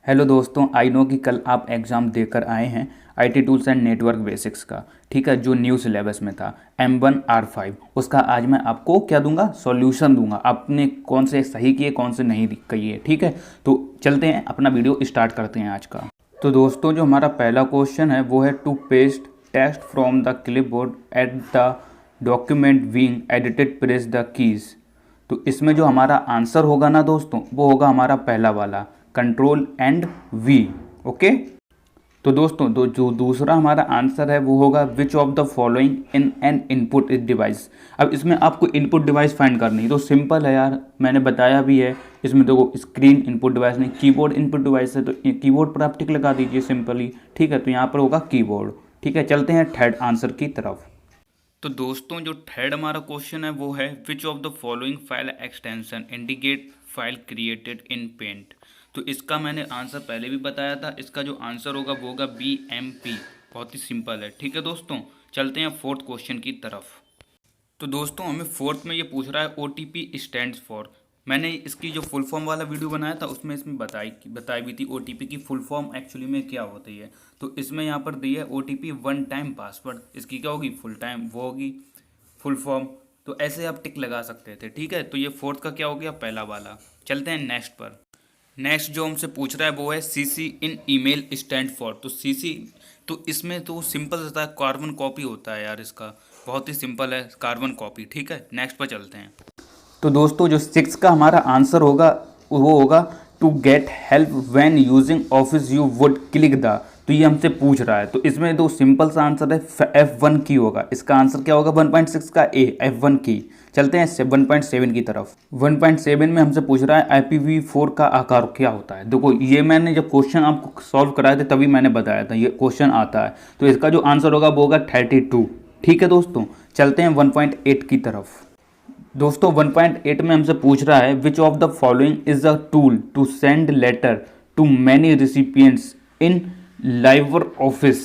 Hello दोस्तों, I know कि कल आप एग्ज़ाम देकर आए हैं IT tools and network basics का। ठीक है, जो न्यू सिलेबस में था M1R5, उसका आज मैं आपको क्या दूंगा, सॉल्यूशन दूंगा। आपने कौन से सही किए कौन से नहीं किए। ठीक है, तो चलते हैं, अपना वीडियो स्टार्ट करते हैं आज का। तो दोस्तों, जो हमारा पहला क्वेश्चन है वो है to paste text from the clipboard at the document being edited press the keys. तो इसमें जो हमारा आंसर होगा ना दोस्तों, वो होगा हमारा पहला वाला कंट्रोल एंड वी। ओके, तो दोस्तों जो दूसरा हमारा आंसर है वो होगा विच of the following in an input device. अब इसमें आपको इनपुट डिवाइस फाइंड करनी है, तो सिंपल है यार, मैंने बताया भी है। इसमें देखो, स्क्रीन इनपुट डिवाइस नहीं, कीबोर्ड इनपुट डिवाइस है, तो कीबोर्ड पर आप टिक लगा दीजिए सिंपली। ठीक है, तो यहाँ पर होगा कीबोर्ड। ठीक है, चलते हैं थर्ड आंसर की तरफ। तो दोस्तों, जो थर्ड हमारा क्वेश्चन है वो है which of the following file extension indicate file created in Paint. तो इसका मैंने आंसर पहले भी बताया था। इसका जो आंसर होगा वो होगा BMP। बहुत ही सिंपल है। ठीक है दोस्तों, चलते हैं फोर्थ क्वेश्चन की तरफ। तो दोस्तों, हमें फोर्थ में ये पूछ रहा है OTP स्टैंड्स फॉर। मैंने इसकी जो फुल फॉर्म वाला वीडियो बनाया था उसमें इसमें बताई भी थी OTP की फुल फॉर्म एक्चुअली में क्या होती है। तो इसमें यहाँ पर दी है OTP वन टाइम पासवर्ड। इसकी क्या होगी, फुल टाइम, वो होगी फुल फॉर्म। तो ऐसे आप टिक लगा सकते थे। ठीक है, तो ये फोर्थ का क्या हो गया, पहला वाला। चलते हैं नेक्स्ट पर। नेक्स्ट जो हमसे पूछ रहा है वो है CC in email stand for. तो CC, तो इसमें तो सिंपल होता है, कार्बन कॉपी होता है यार इसका। बहुत ही सिंपल है, कार्बन कॉपी। ठीक है, नेक्स्ट पर चलते हैं। तो दोस्तों, जो सिक्स का हमारा आंसर होगा वो होगा to get help when using Office you would click the. तो ये हमसे पूछ रहा है, तो इसमें दो सिंपल सा आंसर है F1 की होगा। इसका आंसर क्या होगा, 1.6 का A, F1 की। चलते हैं 1.7 की तरफ। 1.7 में हमसे पूछ रहा है IPv4 का आकार क्या होता है। देखो, ये मैंने जब क्वेश्चन आपको सॉल्व कराए थे तभी मैंने बताया था ये क्वेश्चन आता है। तो इसका जो आंसर होगा वो होगा 32। ठीक है दोस्तों, चलते हैं 1.8 की तरफ। दोस्तों, 1.8 में हमसे पूछ रहा है which of the following is a tool to send letter to many recipients in LibreOffice.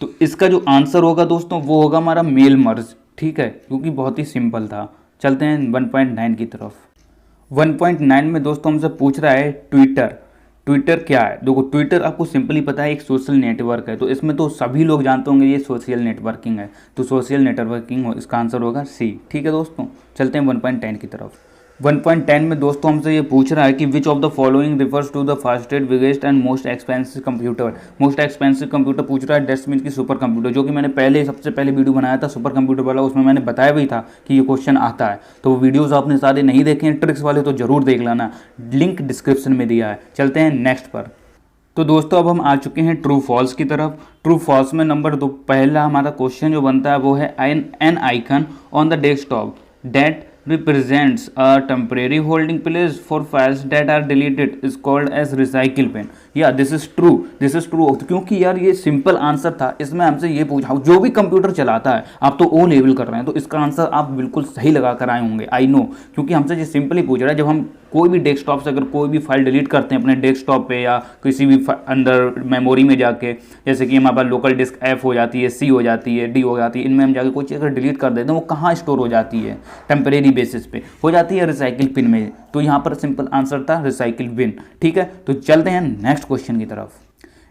तो इसका जो आंसर होगा दोस्तों वो होगा हमारा मेल मर्ज। ठीक है, क्योंकि बहुत ही सिंपल था। चलते हैं 1.9 की तरफ। 1.9 में दोस्तों हमसे पूछ रहा है ट्विटर। ट्विटर क्या है। देखो, ट्विटर आपको सिंपली पता है एक सोशल नेटवर्क है, तो इसमें तो सभी लोग जानते होंगे ये सोशल नेटवर्किंग है। तो सोशल नेटवर्किंग इसका आंसर होगा C। ठीक है दोस्तों, चलते हैं 1.10 की तरफ। 1.10 में दोस्तों हमसे ये पूछ रहा है कि which of the following refers to the fastest, biggest and most expensive computer. Most expensive computer पूछ रहा है, डेट्स मीन की सुपर कंप्यूटर, जो कि मैंने सबसे पहले वीडियो बनाया था सुपर कंप्यूटर वाला। उसमें मैंने बताया भी था कि ये क्वेश्चन आता है। तो वो वीडियोज़ आपने सारे नहीं देखे हैं ट्रिक्स वाले, तो जरूर देख लेना, लिंक डिस्क्रिप्शन में दिया है। चलते हैं नेक्स्ट पर। तो दोस्तों, अब हम आ चुके हैं ट्रू फॉल्स की तरफ। ट्रू फॉल्स में नंबर 2 पहला हमारा क्वेश्चन जो बनता है वो है N icon on the desktop that represents a temporary holding place for files that are deleted is called as recycle bin। या this is true, this is true, क्योंकि यार ये सिंपल आंसर था। इसमें हमसे ये पूछा, जो भी कंप्यूटर चलाता है, आप तो O लेवल कर रहे हैं, तो इसका आंसर आप बिल्कुल सही लगा कर आए होंगे, आई नो, क्योंकि हमसे ये सिंपली पूछ रहा है जब हम कोई भी डेस्कटॉप से अगर कोई भी फाइल डिलीट करते हैं अपने डेस्कटॉप पे या किसी भी अंदर मेमोरी में जाके, जैसे कि हमारे पास लोकल डिस्क F हो जाती है, C हो जाती है, D हो जाती है, इनमें हम जाके कोई चीज़ अगर डिलीट कर देते हैं, वो कहाँ स्टोर हो जाती है, टेम्परेरी बेसिस पे हो जाती है रिसाइकिल पिन में। तो यहाँ पर सिंपल आंसर था रिसाइकिल बिन। ठीक है, तो चलते हैं नेक्स्ट क्वेश्चन की तरफ।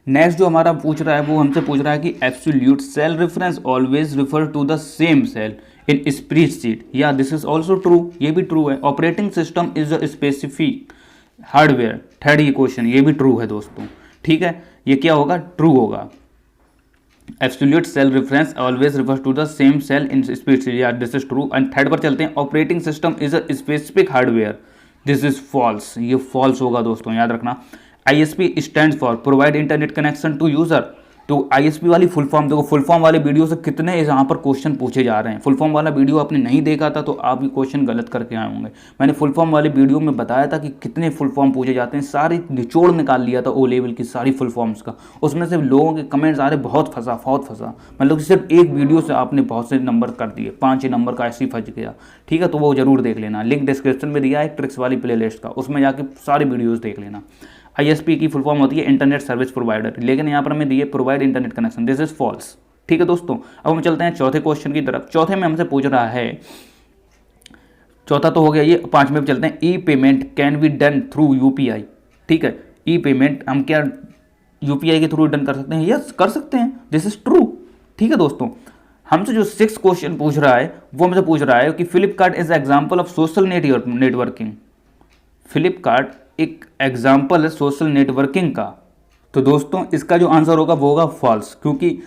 नेक्स्ट जो हमारा पूछ रहा है वो हमसे पूछ रहा है कि absolute cell reference always refer to the same cell in spreadsheet. या दिस इज ऑल्सो ट्रू, ये भी ट्रू है। Operating system is a specific hardware. Third ये क्वेश्चन, ये भी ट्रू है दोस्तों। ठीक है, ये क्या होगा, ट्रू होगा। Absolute cell reference always refers to the same cell in spreadsheet. या this is true. And third पर चलते हैं, operating system is a specific hardware. This is false, ये फॉल्स होगा दोस्तों, याद रखना। ISP stand for provide internet connection to user. तो ISP वाली फुल फॉर्म देखो, फुल फॉर्म वाले वीडियो से कितने यहाँ पर क्वेश्चन पूछे जा रहे हैं। फुल फॉर्म वाला वीडियो आपने नहीं देखा था तो आप ये क्वेश्चन गलत करके आए होंगे। मैंने फुल फॉर्म वाले वीडियो में बताया था कि कितने फुल फॉर्म पूछे जाते हैं, सारी निचोड़ निकाल लिया था O लेवल की सारी फुल फॉर्म्स का। उसमें से लोगों के कमेंट्स आ रहे बहुत फंसा। मतलब सिर्फ एक वीडियो से आपने बहुत से नंबर कर दिए, 5 नंबर का ऐसे ही फंस गया। ठीक है, तो वो जरूर देख लेना, लिंक डिस्क्रिप्शन में दिया है ट्रिक्स वाली प्ले लिस्ट का, उसमें जाके सारे वीडियोज़ देख लेना। ISP की फुल फॉर्म होती है इंटरनेट सर्विस प्रोवाइडर, लेकिन यहाँ पर हमें दिए provide internet connection. This is false. ठीक है दोस्तों, अब हम चलते हैं चौथे क्वेश्चन की तरफ। चौथे में हमसे पूछ रहा है, चौथा तो हो गया, ये पांचवें में चलते हैं, e payment can be done through UPI। ठीक है, ई पेमेंट हम क्या यूपीआई के थ्रू डन कर सकते हैं? यस, कर सकते हैं, दिस इज ट्रू। ठीक है दोस्तों, हमसे जो 6 क्वेश्चन पूछ रहा है वो हमसे पूछ रहा है कि Flipkart is example of social networking. Flipkart एक एग्जाम्पल है सोशल नेटवर्किंग का। तो दोस्तों इसका जो आंसर होगा वो होगा फॉल्स, क्योंकि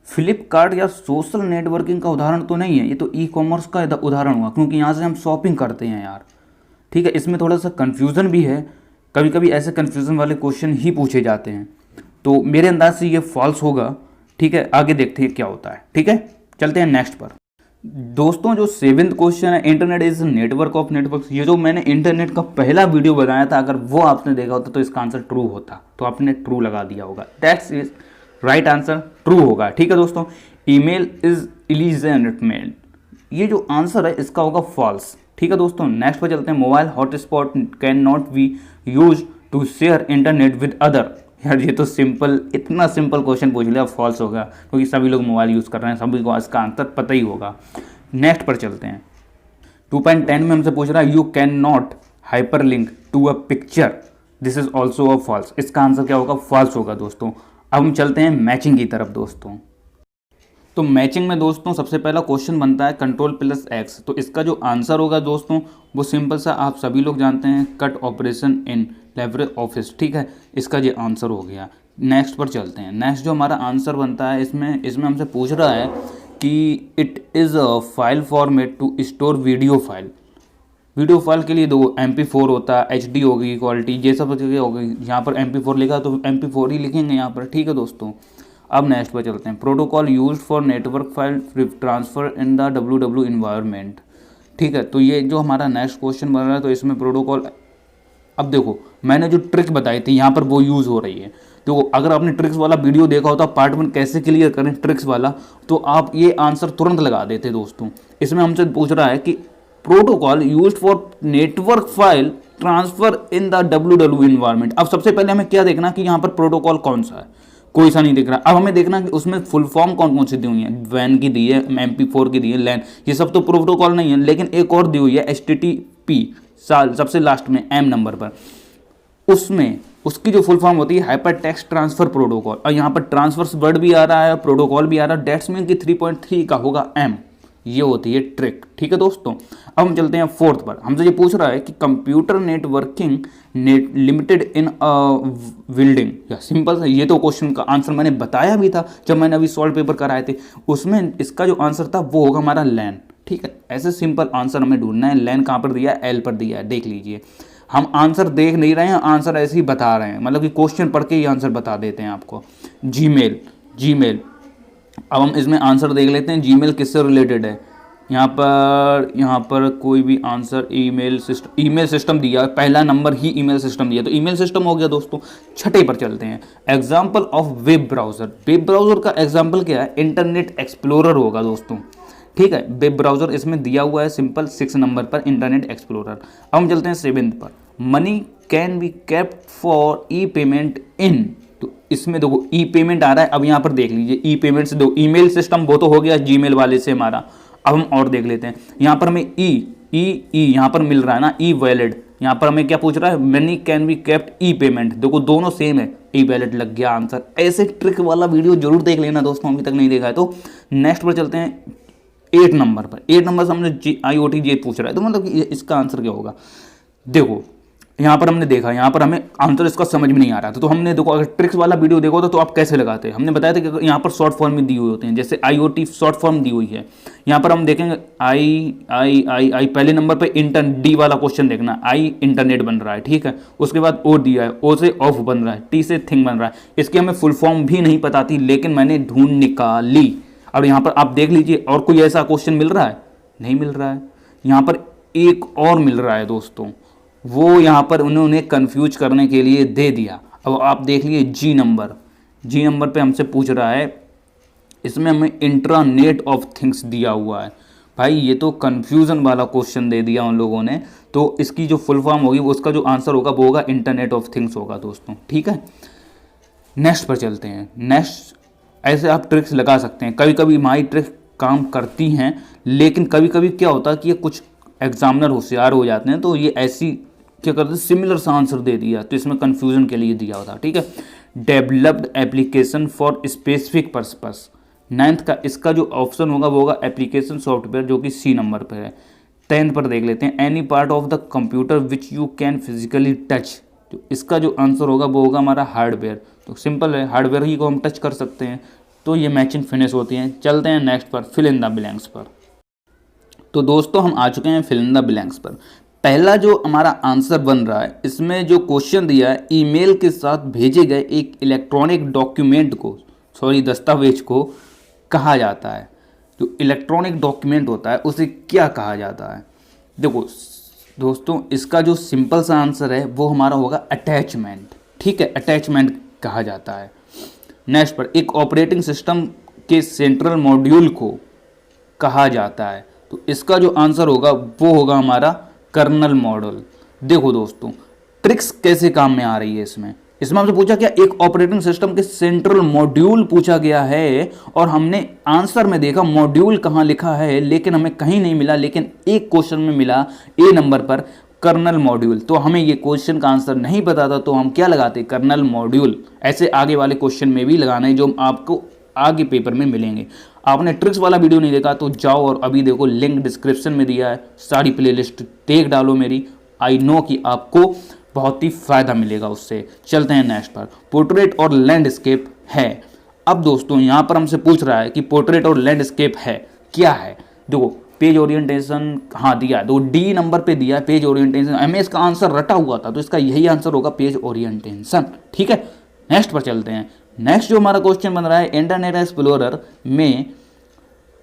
फ्लिपकार्ट या सोशल नेटवर्किंग का उदाहरण तो नहीं है, ये तो ई कॉमर्स का उदाहरण हुआ, क्योंकि यहाँ से हम शॉपिंग करते हैं यार। ठीक है, इसमें थोड़ा सा कन्फ्यूज़न भी है, कभी कभी ऐसे कन्फ्यूज़न वाले क्वेश्चन ही पूछे जाते हैं, तो मेरे अंदाज से ये फॉल्स होगा। ठीक है, आगे देखते हैं क्या होता है। ठीक है, चलते हैं नेक्स्ट पर। दोस्तों जो 7th क्वेश्चन है, internet is network of networks. ये जो मैंने इंटरनेट का पहला वीडियो बनाया था, अगर वो आपने देखा होता तो इसका आंसर ट्रू होता, तो आपने ट्रू लगा दिया होगा। That's is right answer, true होगा। ठीक है दोस्तों, ईमेल इज इलीजेंटमेंट, ये जो आंसर है इसका होगा फॉल्स। ठीक है दोस्तों, नेक्स्ट पर चलते हैं। Mobile hotspot can not be use to share internet with other. यार ये तो सिंपल, इतना सिंपल क्वेश्चन पूछ लिया, फॉल्स होगा, क्योंकि सभी लोग मोबाइल यूज़ कर रहे हैं, सभी को इसका आंसर पता ही होगा। नेक्स्ट पर चलते हैं। 2.10 में हमसे पूछ रहा है you can not hyper link to a picture, this is also a false. इसका आंसर क्या होगा? फॉल्स होगा दोस्तों। अब हम चलते हैं मैचिंग की तरफ दोस्तों। तो मैचिंग में दोस्तों सबसे पहला क्वेश्चन बनता है Ctrl+X, तो इसका जो आंसर होगा दोस्तों वो सिंपल सा आप सभी लोग जानते हैं, cut operation in Libre office. ठीक है, इसका ये आंसर हो गया। नेक्स्ट पर चलते हैं। नेक्स्ट जो हमारा आंसर बनता है इसमें हमसे पूछ रहा है कि it is a file format to store video file. Video file के लिए दो MP4 होता है, HD होगी क्वालिटी, ये सब चीज़ें हो गई। यहाँ पर MP4 लिखा तो MP4 ही लिखेंगे यहाँ पर। ठीक है दोस्तों, अब नेक्स्ट पर चलते हैं। Protocol used for network file transfer in the WW environment. ठीक है, तो ये जो हमारा नेक्स्ट क्वेश्चन बन रहा है, तो इसमें प्रोटोकॉल, अब देखो मैंने जो ट्रिक बताई थी यहाँ पर वो यूज़ हो रही है। तो अगर आपने ट्रिक्स वाला वीडियो देखा होता, पार्ट 1 कैसे क्लियर करें ट्रिक्स वाला, तो आप ये आंसर तुरंत लगा देते दोस्तों। इसमें हमसे पूछ रहा है कि protocol used for network file transfer in the WW environment. अब सबसे पहले हमें क्या देखना कि यहाँ पर प्रोटोकॉल कौन सा है, कोई सा नहीं दिख रहा। अब हमें देखना कि उसमें फुल फॉर्म कौन कौन सी दी हुई है। वैन की दी है, MP4 की दी है, लैन, ये सब तो प्रोटोकॉल नहीं है, लेकिन एक और दी हुई है HTTP, सबसे लास्ट में M नंबर पर, उसमें उसकी जो फुल फॉर्म होती है हाइपर टेक्स्ट ट्रांसफर प्रोटोकॉल। और यहाँ पर ट्रांसफर्स वर्ड भी आ रहा है, प्रोटोकॉल भी आ रहा है, डेट्स मीन कि 3.3 का होगा M। ये होती है ट्रिक। ठीक है दोस्तों, अब हम चलते हैं 4th पर। हमसे ये पूछ रहा है कि कंप्यूटर नेटवर्किंग लिमिटेड इन बिल्डिंग। या सिंपल सा, ये तो क्वेश्चन का आंसर मैंने बताया भी था जब मैंने अभी सॉल्व पेपर कराए थे, उसमें इसका जो आंसर था वो होगा हमारा लैन। ठीक है, ऐसे सिंपल आंसर हमें ढूंढना है। लैन कहाँ पर दिया है? L पर दिया है, देख लीजिए। हम आंसर देख नहीं रहे हैं, आंसर ऐसे ही बता रहे हैं, मतलब कि क्वेश्चन पढ़ के ही आंसर बता देते हैं आपको। जीमेल, अब हम इसमें आंसर देख लेते हैं। जीमेल किससे रिलेटेड है? यहाँ पर कोई भी आंसर, ईमेल सिस्टम दिया, पहला नंबर ही ईमेल सिस्टम दिया, तो ईमेल सिस्टम हो गया दोस्तों। 6 पर चलते हैं। Example of web browser. Web browser का एग्जाम्पल क्या है? इंटरनेट एक्सप्लोरर होगा दोस्तों। ठीक है, वेब ब्राउज़र इसमें दिया हुआ है सिंपल 6 नंबर पर, इंटरनेट एक्सप्लोरर। अब हम चलते हैं 7th पर। Money can be kept for E payment in, तो इसमें देखो ई पेमेंट आ रहा है। अब यहाँ पर देख लीजिए, ई पेमेंट से दो ईमेल सिस्टम वो तो हो गया जीमेल वाले से हमारा। अब हम और देख लेते हैं, यहाँ पर हमें ई यहाँ पर मिल रहा है ना, ई वैलिड। यहाँ पर हमें क्या पूछ रहा है? Money can be kept E payment, देखो दोनों सेम है, ई वैलिड लग गया आंसर। ऐसे ट्रिक वाला वीडियो जरूर देख लेना दोस्तों, अभी तक नहीं देखा है तो। नेक्स्ट पर चलते हैं 8 नंबर पर। 8 नंबर से हमने IoT ये पूछ रहा है, तो मतलब कि इसका आंसर क्या होगा? देखो यहाँ पर हमने देखा, यहाँ पर हमें आंसर इसका समझ में नहीं आ रहा था, तो हमने देखो अगर ट्रिक्स वाला वीडियो देखो तो आप कैसे लगाते हैं, हमने बताया था कि यहाँ पर शॉर्ट फॉर्म में दी हुई होते हैं, जैसे IoT शॉर्ट फॉर्म दी हुई है। यहाँ पर हम देखेंगे आई पहले नंबर पे डी वाला क्वेश्चन देखना, आई इंटरनेट बन रहा है, ठीक है। उसके बाद O दिया है, O से ऑफ बन रहा है, T से थिंग बन रहा है। इसकी हमें फुल फॉर्म भी नहीं पता थी, लेकिन मैंने ढूंढ निकाली। और यहाँ पर आप देख लीजिए, और कोई ऐसा क्वेश्चन मिल रहा है? नहीं मिल रहा है। यहाँ पर एक और मिल रहा है दोस्तों, वो यहाँ पर उन्होंने कंफ्यूज करने के लिए दे दिया। अब आप देख लीजिए जी नंबर पे हमसे पूछ रहा है, इसमें हमें इंट्रानेट ऑफ थिंग्स दिया हुआ है। भाई ये तो कंफ्यूजन वाला क्वेश्चन दे दिया उन लोगों ने, तो इसकी जो फुल फॉर्म होगी उसका जो आंसर होगा वो होगा इंटरनेट ऑफ थिंग्स होगा दोस्तों, ठीक है। नेक्स्ट पर चलते हैं। नेक्स्ट ऐसे आप ट्रिक्स लगा सकते हैं, कभी कभी हमारी ट्रिक्स काम करती हैं, लेकिन कभी कभी क्या होता है कि ये कुछ एग्जामिनर होशियार हो जाते हैं, तो ये ऐसी क्या करते, सिमिलर सा आंसर दे दिया, तो इसमें कंफ्यूजन के लिए दिया होता, ठीक है। Developed application for specific purpose, 9th का इसका जो ऑप्शन होगा वो होगा एप्लीकेशन सॉफ्टवेयर, जो कि सी नंबर पर है। 10th पर देख लेते हैं, any part of the computer which you can physically touch, तो इसका जो आंसर होगा वो होगा हमारा हार्डवेयर। तो सिंपल है, हार्डवेयर ही को हम टच कर सकते हैं। तो ये मैचिंग फिनिश होती हैं। चलते हैं नेक्स्ट पर, फिल इन द ब्लैंक्स पर। तो दोस्तों हम आ चुके हैं फिल इन द ब्लैंक्स पर। पहला जो हमारा आंसर बन रहा है, इसमें जो क्वेश्चन दिया है, ईमेल के साथ भेजे गए एक इलेक्ट्रॉनिक डॉक्यूमेंट को, सॉरी दस्तावेज को कहा जाता है। जो इलेक्ट्रॉनिक डॉक्यूमेंट होता है उसे क्या कहा जाता है? देखो दोस्तों, इसका जो सिंपल सा आंसर है वो हमारा होगा अटैचमेंट, ठीक है, अटैचमेंट कहा जाता है। नेक्स्ट पर, एक ऑपरेटिंग सिस्टम के सेंट्रल मॉड्यूल को कहा जाता है, तो इसका जो आंसर होगा वो होगा हमारा कर्नल मॉड्यूल। देखो दोस्तों, ट्रिक्स कैसे काम में आ रही है इसमें हमसे पूछा क्या, एक ऑपरेटिंग सिस्टम के सेंट्रल मॉड्यूल पूछा गया है, और हमने आंसर में देखा मॉड्यूल कहाँ लिखा है, लेकिन हमें कहीं नहीं मिला, लेकिन एक क्वेश्चन में मिला ए नंबर पर कर्नल मॉड्यूल। तो हमें ये क्वेश्चन का आंसर नहीं पता था, तो हम क्या लगाते, कर्नल मॉड्यूल। ऐसे आगे वाले क्वेश्चन में भी लगाना है जो आपको आगे पेपर में मिलेंगे। आपने ट्रिक्स वाला वीडियो नहीं देखा तो जाओ और अभी देखो, लिंक डिस्क्रिप्शन में दिया है, सारी प्लेलिस्ट देख डालो मेरी। आई नो कि आपको बहुत ही फायदा मिलेगा उससे। चलते हैं नेक्स्ट पर, पोर्ट्रेट और लैंडस्केप है। अब दोस्तों यहाँ पर हमसे पूछ रहा है कि पोर्ट्रेट और लैंडस्केप है क्या है। देखो पेज ओरिएंटेशन हाँ दिया है, तो डी नंबर पे दिया है पेज ओरिएंटेशन। हमें इसका आंसर रटा हुआ था, तो इसका यही आंसर होगा पेज ओरिएंटेशन, ठीक है। नेक्स्ट पर चलते हैं। नेक्स्ट जो हमारा क्वेश्चन बन रहा है, इंटरनेट एक्सप्लोरर में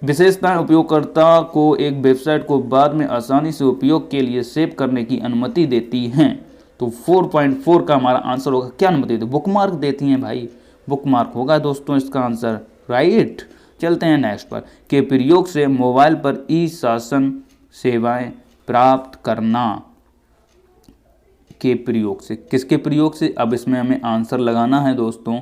विशेषताएं उपयोगकर्ता को एक वेबसाइट को बाद में आसानी से उपयोग के लिए सेव करने की अनुमति देती हैं। तो 4.4 का हमारा आंसर होगा, क्या अनुमति देती है, बुकमार्क देती हैं भाई, बुकमार्क होगा दोस्तों इसका आंसर, राइट। चलते हैं नेक्स्ट पर, के प्रयोग से मोबाइल पर ई शासन सेवाएं प्राप्त करना। के प्रयोग से, किसके प्रयोग से, अब इसमें हमें आंसर लगाना है दोस्तों,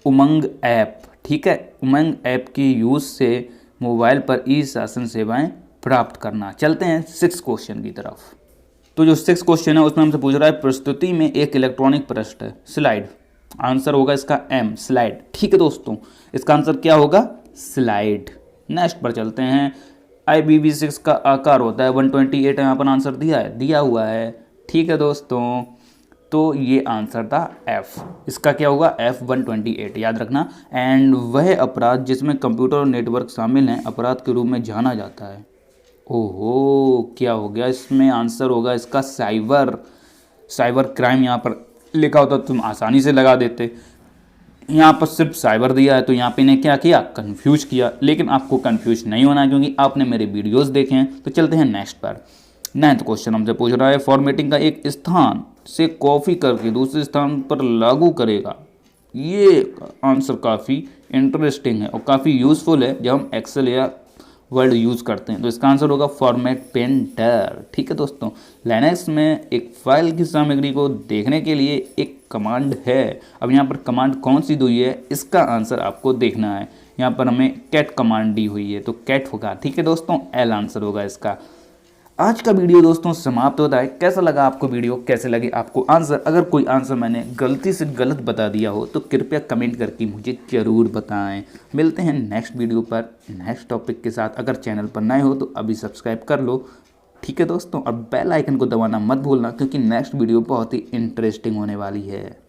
उमंग ऐप, ठीक है। उमंग ऐप की यूज से मोबाइल पर ई शासन सेवाएं प्राप्त करना। चलते हैं 6 क्वेश्चन की तरफ। तो जो 6 क्वेश्चन है उसमें हमसे पूछ रहा है, प्रस्तुति में एक इलेक्ट्रॉनिक पृष्ठ है, स्लाइड, आंसर होगा इसका एम, स्लाइड, ठीक है दोस्तों, इसका आंसर क्या होगा, स्लाइड। नेक्स्ट पर चलते हैं, IPv6 का आकार होता है 128, यहाँ पर आंसर दिया हुआ है, ठीक है दोस्तों। तो ये आंसर था एफ, इसका क्या होगा, F128, याद रखना। एंड वह अपराध जिसमें कंप्यूटर और नेटवर्क शामिल हैं अपराध के रूप में जाना जाता है। ओहो, क्या हो गया, इसमें आंसर होगा इसका साइबर क्राइम। यहाँ पर लिखा होता तुम आसानी से लगा देते, यहाँ पर सिर्फ साइबर दिया है, तो यहाँ पे इन्हें क्या किया, कंफ्यूज किया। लेकिन आपको कंफ्यूज नहीं होना है क्योंकि आपने मेरे वीडियोस देखे हैं। तो चलते हैं नेक्स्ट पर। 9th क्वेश्चन हमसे पूछ रहा है, फॉर्मेटिंग का एक स्थान से कॉपी करके दूसरे स्थान पर लागू करेगा। ये आंसर काफ़ी इंटरेस्टिंग है और काफ़ी यूज़फुल है जब हम एक्सेल या वर्ड यूज़ करते हैं। तो इसका आंसर होगा फॉर्मेट पेंटर, ठीक है दोस्तों। लाइनक्स में एक फाइल की सामग्री को देखने के लिए एक कमांड है। अब यहाँ पर कमांड कौन सी दी है, इसका आंसर आपको देखना है। यहाँ पर हमें कैट कमांड दी हुई है, तो कैट होगा, ठीक है दोस्तों, एल आंसर होगा इसका। आज का वीडियो दोस्तों समाप्त होता है। कैसा लगा आपको वीडियो, कैसे लगे आपको आंसर? अगर कोई आंसर मैंने गलती से गलत बता दिया हो तो कृपया कमेंट करके मुझे ज़रूर बताएं। मिलते हैं नेक्स्ट वीडियो पर नेक्स्ट टॉपिक के साथ। अगर चैनल पर नए हो तो अभी सब्सक्राइब कर लो, ठीक है दोस्तों, और बेल आइकन को दबाना मत भूलना क्योंकि नेक्स्ट वीडियो बहुत ही इंटरेस्टिंग होने वाली है।